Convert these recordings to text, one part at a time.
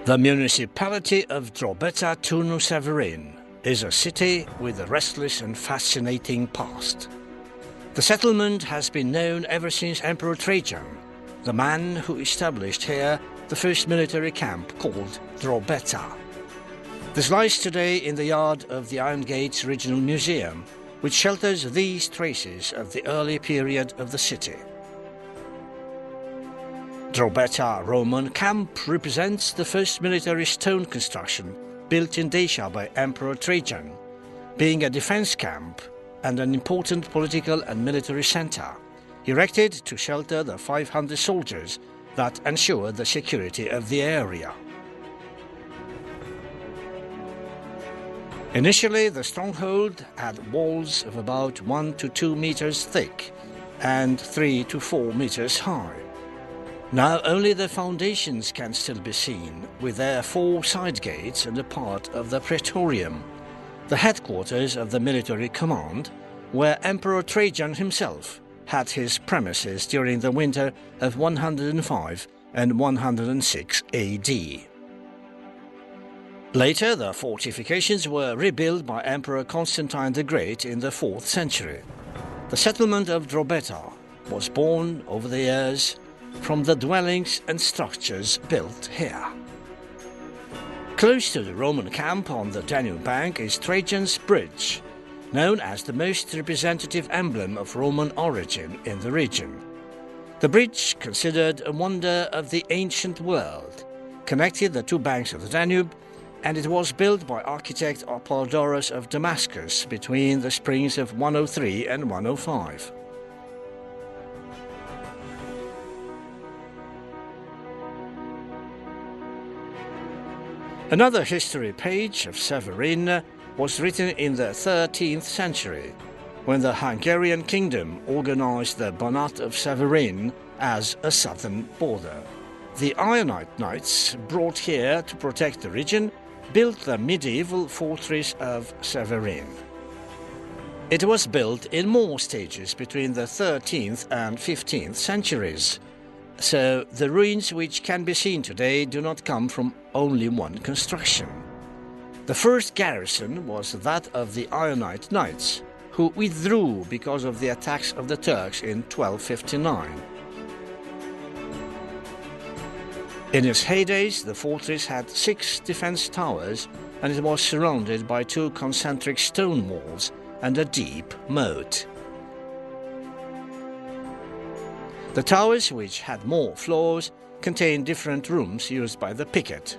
The municipality of Drobeta Turnu Severin is a city with a restless and fascinating past. The settlement has been known ever since Emperor Trajan, the man who established here the first military camp called Drobeta. This lies today in the yard of the Iron Gates Regional Museum, which shelters these traces of the early period of the city. Drobeta Roman camp represents the first military stone construction built in Dacia by Emperor Trajan, being a defense camp and an important political and military center, erected to shelter the 500 soldiers that ensured the security of the area. Initially, the stronghold had walls of about 1 to 2 meters thick and 3 to 4 meters high. Now only the foundations can still be seen, with their 4 side gates and a part of the Praetorium, the headquarters of the military command, where Emperor Trajan himself had his premises during the winter of 105 and 106 AD. Later, the fortifications were rebuilt by Emperor Constantine the Great in the 4th century. The settlement of Drobeta was born over the years from the dwellings and structures built here. Close to the Roman camp on the Danube bank is Trajan's Bridge, known as the most representative emblem of Roman origin in the region. The bridge, considered a wonder of the ancient world, connected the 2 banks of the Danube, and it was built by architect Apollodorus of Damascus between the springs of 103 and 105. Another history page of Severin was written in the 13th century, when the Hungarian kingdom organized the Banat of Severin as a southern border. The Ionite Knights, brought here to protect the region, built the medieval fortress of Severin. It was built in more stages between the 13th and 15th centuries, so the ruins which can be seen today do not come from only one construction. The first garrison was that of the Ionite Knights, who withdrew because of the attacks of the Turks in 1259. In its heydays, the fortress had 6 defense towers, and it was surrounded by 2 concentric stone walls and a deep moat. The towers, which had more floors, contained different rooms used by the picket.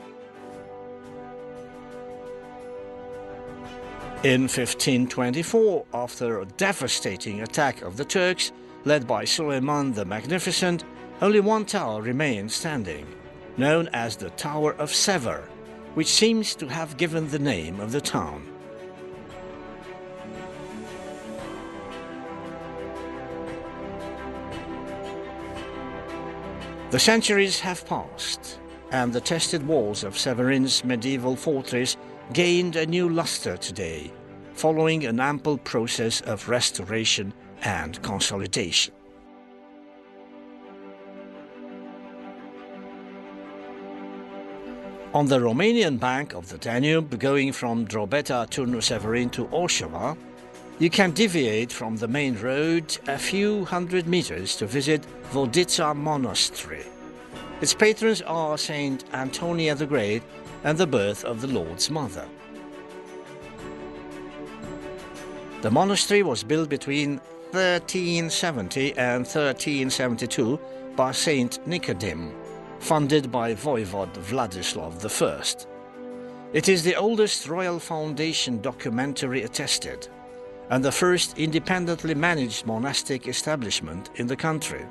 In 1524, after a devastating attack of the Turks, led by Suleiman the Magnificent, only one tower remained standing, known as the Tower of Sever, which seems to have given the name of the town. The centuries have passed, and the tested walls of Severin's medieval fortress gained a new luster today, following an ample process of restoration and consolidation. On the Romanian bank of the Danube, going from Drobeta Turnu Severin to Orshova, you can deviate from the main road a few hundred meters to visit Vodica Monastery. Its patrons are Saint Antonia the Great and the birth of the Lord's Mother. The monastery was built between 1370 and 1372 by Saint Nicodim, funded by Voivod Vladislav I. It is the oldest royal foundation documentary attested, and the first independently managed monastic establishment in the country.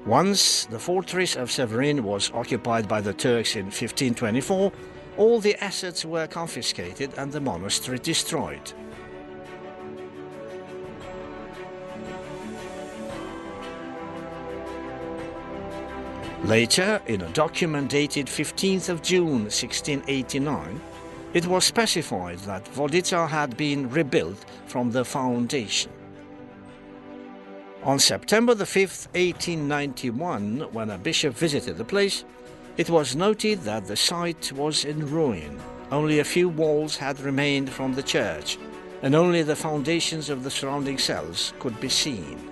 Once the fortress of Severin was occupied by the Turks in 1524, all the assets were confiscated and the monastery destroyed. Later, in a document dated 15th of June 1689, it was specified that Vodica had been rebuilt from the foundation. On September the 5th, 1891, when a bishop visited the place, It was noted that the site was in ruin. Only a few walls had remained from the church, and only the foundations of the surrounding cells could be seen.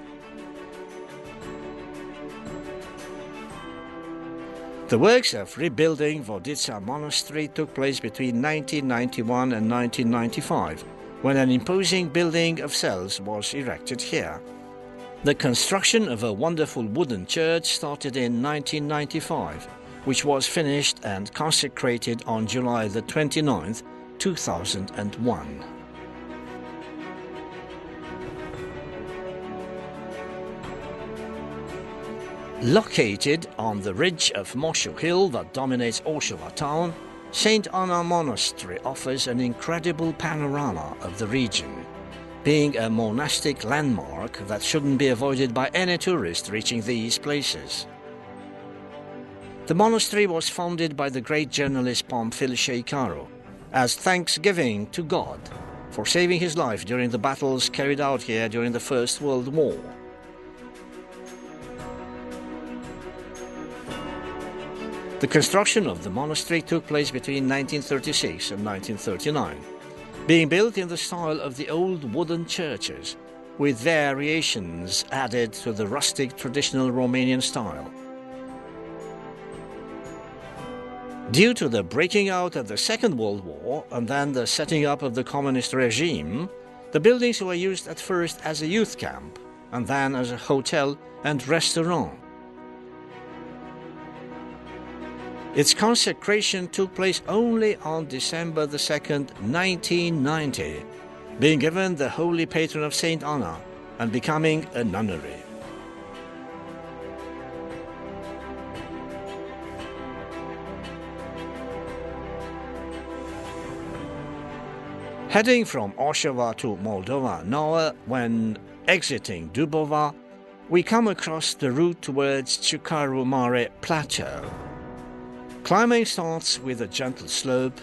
The works of rebuilding Vodica Monastery took place between 1991 and 1995, when an imposing building of cells was erected here. The construction of a wonderful wooden church started in 1995, which was finished and consecrated on July the 29th, 2001. Located on the ridge of Moshu Hill that dominates Oshawa town, St. Anna Monastery offers an incredible panorama of the region, being a monastic landmark that shouldn't be avoided by any tourist reaching these places. The monastery was founded by the great journalist Pamphil Sheikaro as thanksgiving to God for saving his life during the battles carried out here during the First World War. The construction of the monastery took place between 1936 and 1939, being built in the style of the old wooden churches, with variations added to the rustic traditional Romanian style. Due to the breaking out of the Second World War and then the setting up of the communist regime, the buildings were used at first as a youth camp and then as a hotel and restaurant. Its consecration took place only on December 2nd, 1990, being given the holy patron of St. Anna and becoming a nunnery. Heading from Oshawa to Moldova now, when exiting Dubova, we come across the route towards Ciucaru Mare Plateau. Climbing starts with a gentle slope,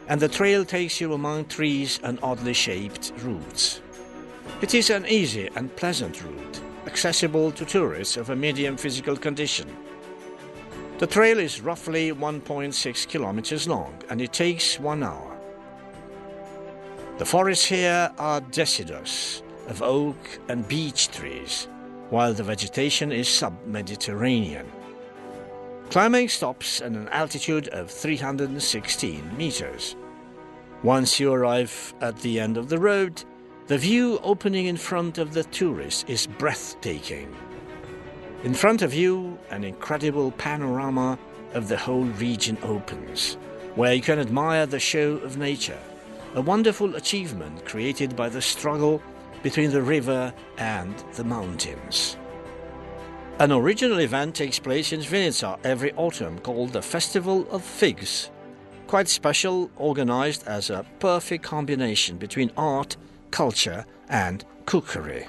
and the trail takes you among trees and oddly shaped roots. It is an easy and pleasant route, accessible to tourists of a medium physical condition. The trail is roughly 1.6 kilometers long, and it takes 1 hour. The forests here are deciduous, of oak and beech trees, while the vegetation is sub-Mediterranean. Climbing stops at an altitude of 316 meters. Once you arrive at the end of the road, the view opening in front of the tourist is breathtaking. In front of you, an incredible panorama of the whole region opens, where you can admire the show of nature, a wonderful achievement created by the struggle between the river and the mountains. An original event takes place in Vinica every autumn called the Festival of Figs, quite special, organized as a perfect combination between art, culture and cookery.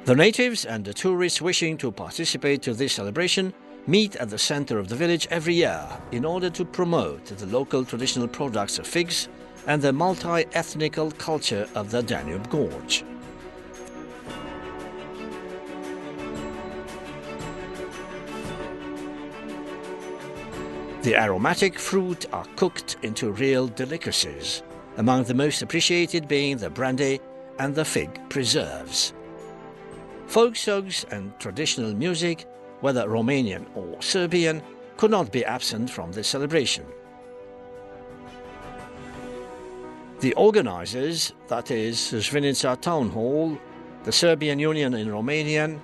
The natives and the tourists wishing to participate to this celebration meet at the center of the village every year in order to promote the local traditional products of figs and the multi-ethnical culture of the Danube Gorge. The aromatic fruit are cooked into real delicacies, among the most appreciated being the brandy and the fig preserves. Folk songs and traditional music, whether Romanian or Serbian, could not be absent from this celebration. The organizers, that is, Zvinica Town Hall, the Serbian Union in Romanian,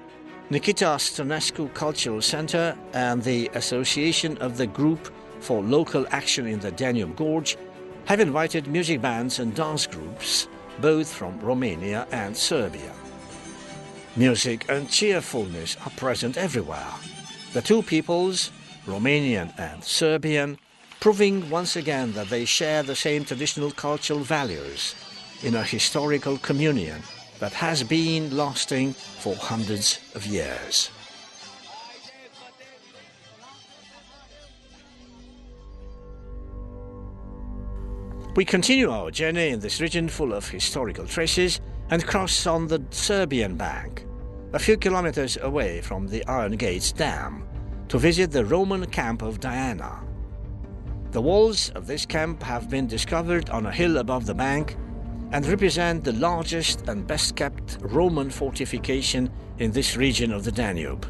Nikita Stănescu Cultural Center and the Association of the Group for Local Action in the Danube Gorge have invited music bands and dance groups, both from Romania and Serbia. Music and cheerfulness are present everywhere. The two peoples, Romanian and Serbian, proving once again that they share the same traditional cultural values in a historical communion that has been lasting for hundreds of years. We continue our journey in this region full of historical traces and cross on the Serbian bank, a few kilometers away from the Iron Gates Dam, to visit the Roman camp of Diana. The walls of this camp have been discovered on a hill above the bank and represent the largest and best-kept Roman fortification in this region of the Danube.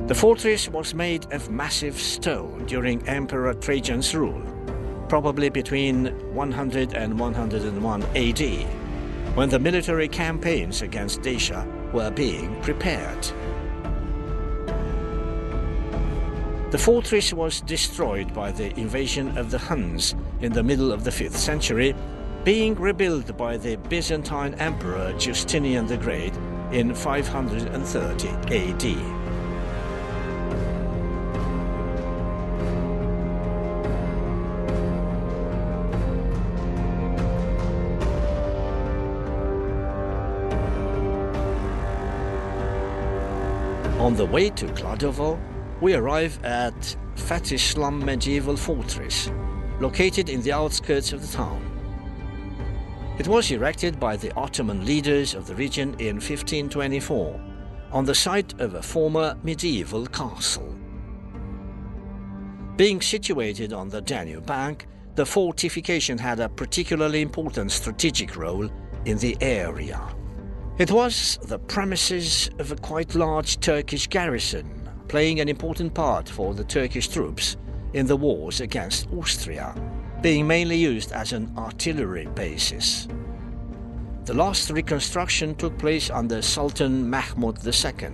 The fortress was made of massive stone during Emperor Trajan's rule, probably between 100 and 101 AD, when the military campaigns against Dacia were being prepared. The fortress was destroyed by the invasion of the Huns in the middle of the 5th century, being rebuilt by the Byzantine Emperor Justinian the Great in 530 AD. On the way to Kladovo, we arrive at Fetislam medieval fortress, located in the outskirts of the town. It was erected by the Ottoman leaders of the region in 1524, on the site of a former medieval castle. Being situated on the Danube bank, the fortification had a particularly important strategic role in the area. It was the premises of a quite large Turkish garrison, playing an important part for the Turkish troops in the wars against Austria, being mainly used as an artillery basis. The last reconstruction took place under Sultan Mahmud II.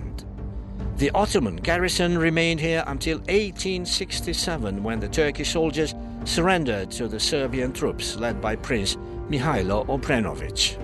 The Ottoman garrison remained here until 1867, when the Turkish soldiers surrendered to the Serbian troops led by Prince Mihailo Obrenović.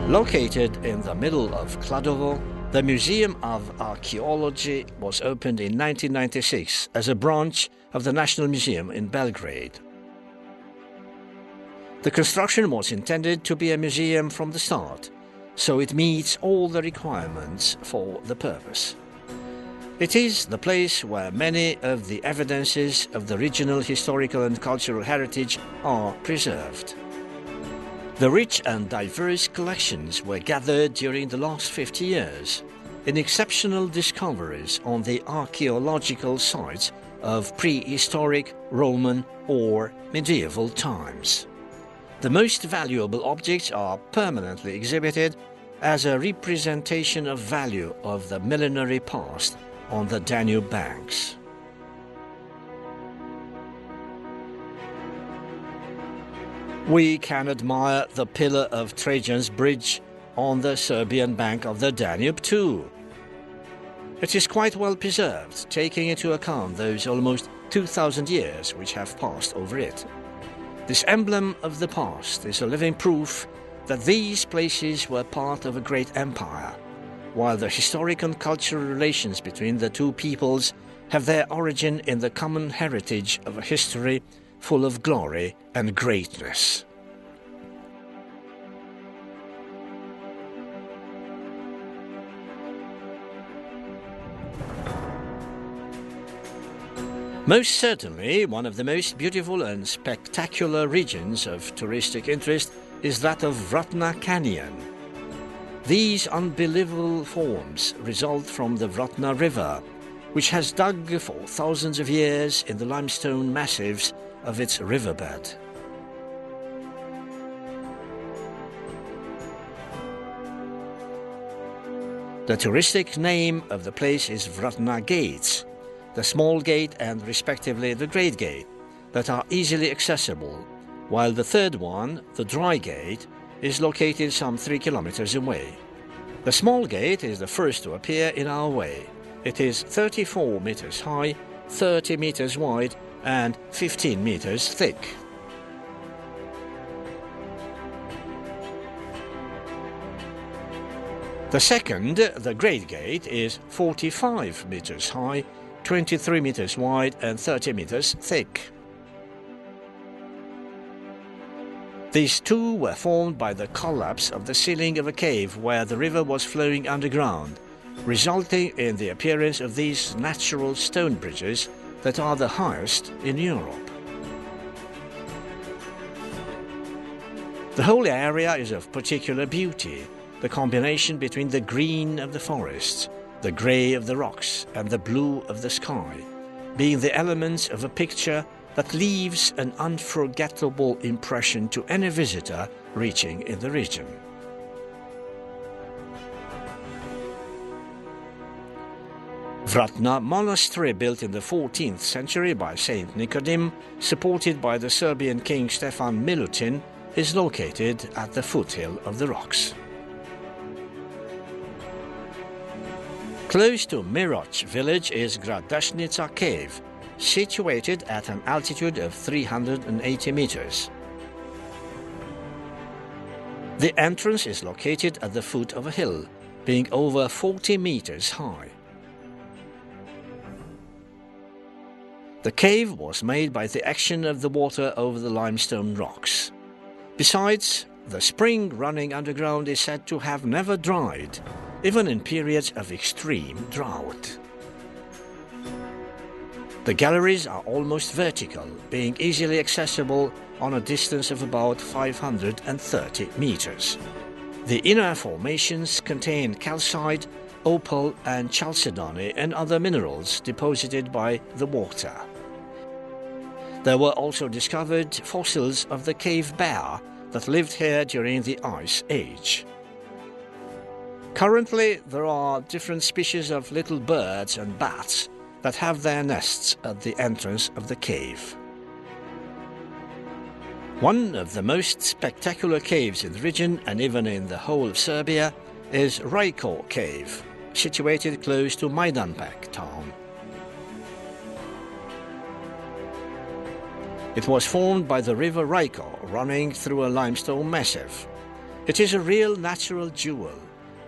Located in the middle of Kladovo, the Museum of Archaeology was opened in 1996 as a branch of the National Museum in Belgrade. The construction was intended to be a museum from the start, so it meets all the requirements for the purpose. It is the place where many of the evidences of the regional historical and cultural heritage are preserved. The rich and diverse collections were gathered during the last 50 years in exceptional discoveries on the archaeological sites of prehistoric, Roman or medieval times. The most valuable objects are permanently exhibited as a representation of value of the millenary past on the Danube banks. We can admire the pillar of Trajan's bridge on the Serbian bank of the Danube too. It is quite well preserved, taking into account those almost 2,000 years which have passed over it. This emblem of the past is a living proof that these places were part of a great empire, while the historic and cultural relations between the two peoples have their origin in the common heritage of a history full of glory and greatness. Most certainly, one of the most beautiful and spectacular regions of touristic interest is that of Vratna Canyon. These unbelievable forms result from the Vratna River, which has dug for thousands of years in the limestone massives of its riverbed. The touristic name of the place is Vratna Gates, the small gate and respectively the great gate, that are easily accessible, while the third one, the dry gate, is located some 3 kilometers away. The small gate is the first to appear in our way. It is 34 meters high, 30 meters wide and 15 meters thick. The second, the Great Gate, is 45 meters high, 23 meters wide and 30 meters thick. These two were formed by the collapse of the ceiling of a cave where the river was flowing underground, resulting in the appearance of these natural stone bridges that are the highest in Europe. The whole area is of particular beauty, the combination between the green of the forests, the grey of the rocks and the blue of the sky, being the elements of a picture that leaves an unforgettable impression to any visitor reaching in the region. Vratna monastery, built in the 14th century by Saint Nicodim, supported by the Serbian king Stefan Milutin, is located at the foothill of the rocks. Close to Miroch village is Gradashnica cave, situated at an altitude of 380 meters. The entrance is located at the foot of a hill, being over 40 meters high. The cave was made by the action of the water over the limestone rocks. Besides, the spring running underground is said to have never dried, even in periods of extreme drought. The galleries are almost vertical, being easily accessible on a distance of about 530 meters. The inner formations contain calcite, opal and chalcedony and other minerals deposited by the water. There were also discovered fossils of the cave bear that lived here during the Ice Age. Currently, there are different species of little birds and bats that have their nests at the entrance of the cave. One of the most spectacular caves in the region and even in the whole of Serbia is Rajko Cave, situated close to Majdanpek town. It was formed by the river Rajko running through a limestone massif. It is a real natural jewel,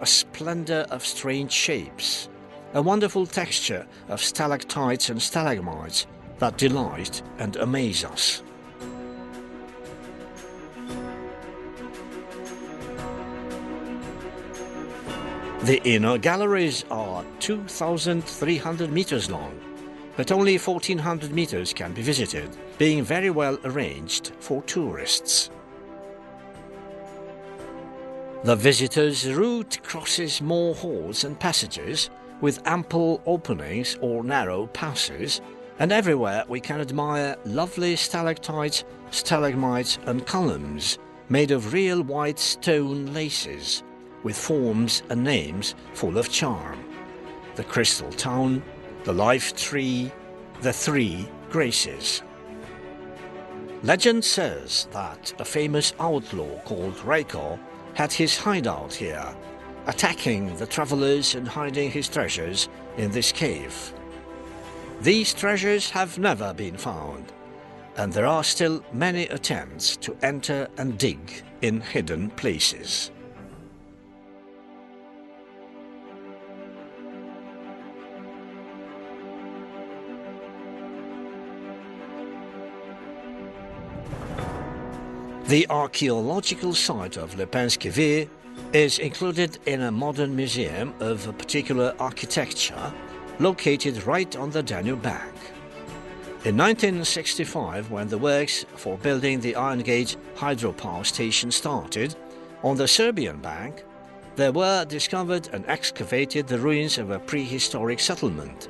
a splendor of strange shapes, a wonderful texture of stalactites and stalagmites that delight and amaze us. The inner galleries are 2,300 meters long, but only 1,400 meters can be visited, being very well arranged for tourists. The visitors' route crosses more halls and passages with ample openings or narrow passes, and everywhere we can admire lovely stalactites, stalagmites and columns made of real white stone laces, with forms and names full of charm. The Crystal Town, the Life Tree, the Three Graces. Legend says that a famous outlaw called Rajko had his hideout here, attacking the travelers and hiding his treasures in this cave. These treasures have never been found, and there are still many attempts to enter and dig in hidden places. The archaeological site of Lepenski Vir is included in a modern museum of a particular architecture located right on the Danube bank. In 1965, when the works for building the Iron Gate hydropower station started, on the Serbian bank, there were discovered and excavated the ruins of a prehistoric settlement,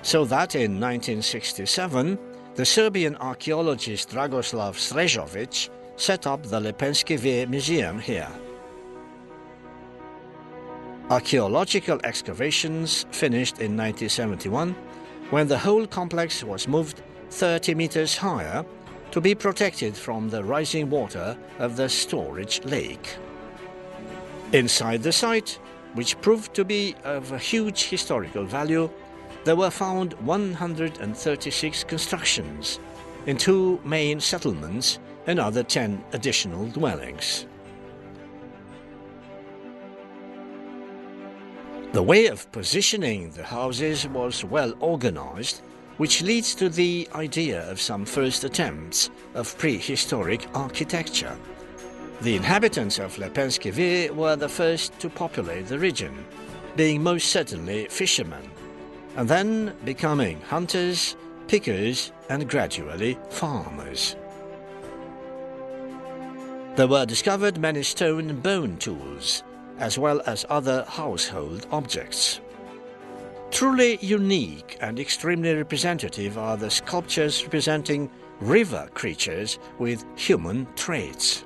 so that in 1967, the Serbian archaeologist Dragoslav Srejovic set up the Lepenski Vir Museum here. Archaeological excavations finished in 1971, when the whole complex was moved 30 meters higher to be protected from the rising water of the storage lake. Inside the site, which proved to be of a huge historical value, there were found 136 constructions in 2 main settlements and other 10 additional dwellings. The way of positioning the houses was well organized, which leads to the idea of some first attempts of prehistoric architecture. The inhabitants of Lepenskivi were the first to populate the region, being most certainly fishermen, and then becoming hunters, pickers, and gradually farmers. There were discovered many stone and bone tools, as well as other household objects. Truly unique and extremely representative are the sculptures representing river creatures with human traits.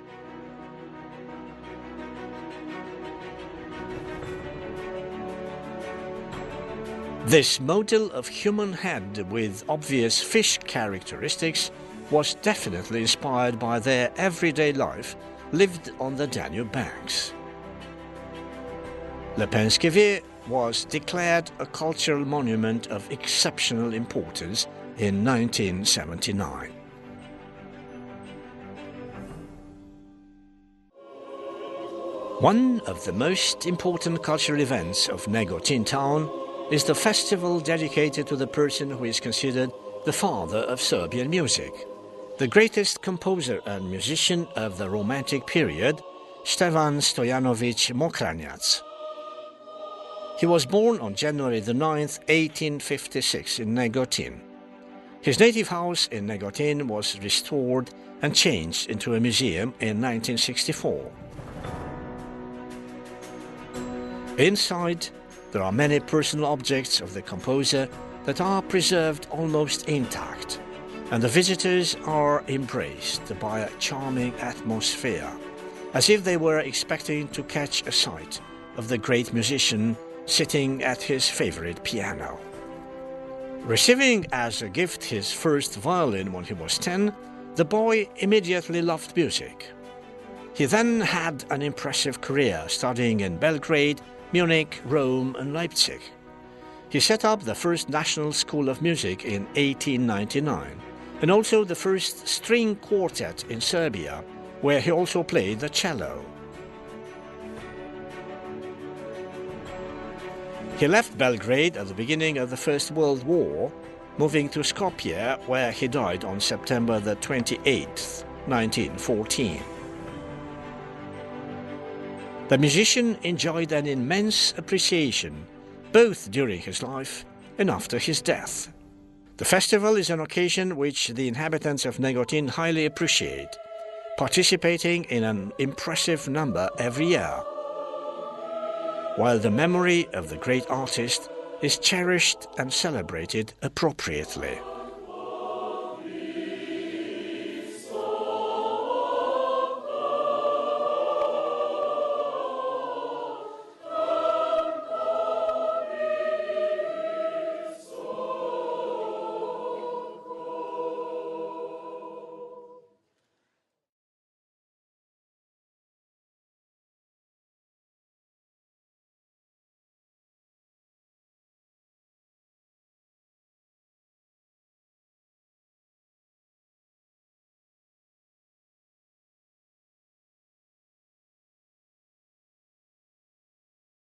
This model of human head with obvious fish characteristics was definitely inspired by their everyday life lived on the Danube banks. Lepenskivi was declared a cultural monument of exceptional importance in 1979. One of the most important cultural events of Negotin town is the festival dedicated to the person who is considered the father of Serbian music, the greatest composer and musician of the Romantic period, Stevan Stojanović Mokranjac. He was born on January 9, 1856 in Negotin. His native house in Negotin was restored and changed into a museum in 1964. Inside, there are many personal objects of the composer that are preserved almost intact, and the visitors are embraced by a charming atmosphere, as if they were expecting to catch a sight of the great musician sitting at his favorite piano. Receiving as a gift his first violin when he was 10, the boy immediately loved music. He then had an impressive career studying in Belgrade, Munich, Rome, and Leipzig. He set up the first National School of Music in 1899, and also the first string quartet in Serbia, where he also played the cello. He left Belgrade at the beginning of the First World War, moving to Skopje, where he died on September the 28th, 1914. The musician enjoyed an immense appreciation, both during his life and after his death. The festival is an occasion which the inhabitants of Negotin highly appreciate, participating in an impressive number every year, while the memory of the great artist is cherished and celebrated appropriately.